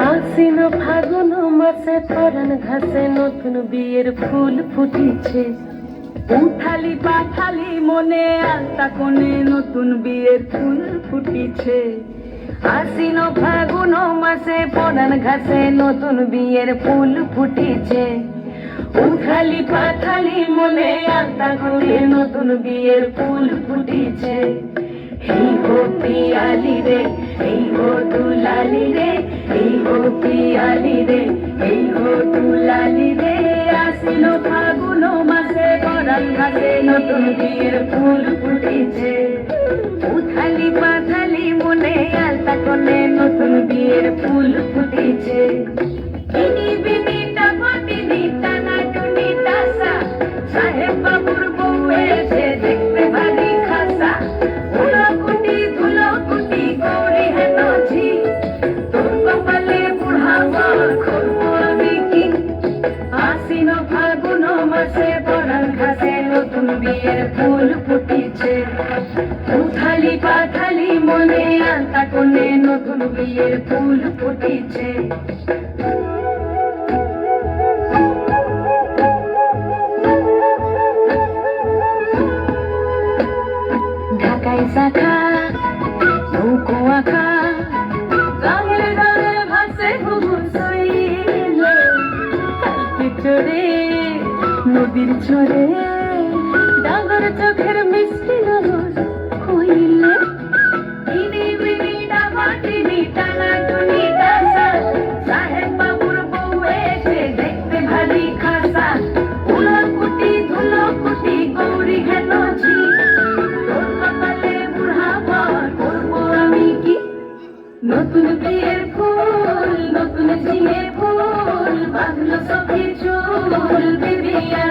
আশ্বিন ফাগুন মাসে পরাণ ঘাসে নতুন বিয়ের ফুল ফুটিছে। উঠালি পাঠালি মনে আলতা কোণে নতুন বিয়ের ফুল ফুটিছে। আশ্বিন ফাগুন মাসে পরাণ ঘাসে নতুন বিয়ের ফুল ফুটিছে। উঠালি পাঠালি মনে আলতা কোণে নতুন বিয়ের ফুল ফুটিছে। এই গো পিয়ালি রে, এই গো দুলালি রে, এই গো পিয়ালি রে, এই গো দুলালি রে। আশ্বিন ফাগুন মাসে পরাণ ঘাসে নতুন বিয়ের ফুল ফুটিছে। উঠালি পাথালি মনে আলতা কোণে নতুন বিয়ের ফুল ফুটিছে। বিনি বিনি টাপাটিনি টানা টুনি টাসা, সাহেব বাবুর বউ এসে দেখতে ভারী খাসা। উলকুটি ধুলকুটি গৌরী হেন ঝি, তোর কপালে বুড়া বর করবো আমি কি। আশ্বিন ফাগুন মাসে পরাণ ঘাসে নতুন বিয়ের ফুল ফুটিছে। উঠালি পাথালি মনে আলতা কোণে নতুন বিয়ের ফুল ফুটিছে। ঢাকাই শাখা নৌকো আঁকা, গাঙের গাঙে ভাসে ঘুঘু শৈলে। কালকে চড়ে নদীর চড়ে ডাগর চোখের মিষ্টি নগর হইলে। বিনি বিনি ডাবাটিনি টানা টুনি টাসা, সাহেব বাবুর বউ এসে দেখতে ভারী খাসা। উলকুটি ধুলকুটি গৌরী হেন ঝি, তোর কপালে বুড়া বর করবো আমি কি। নতুন বিয়ের ফুল নতুন ঝিঙে ফুল, বাঁধলো সখী চুল বিবিয়া।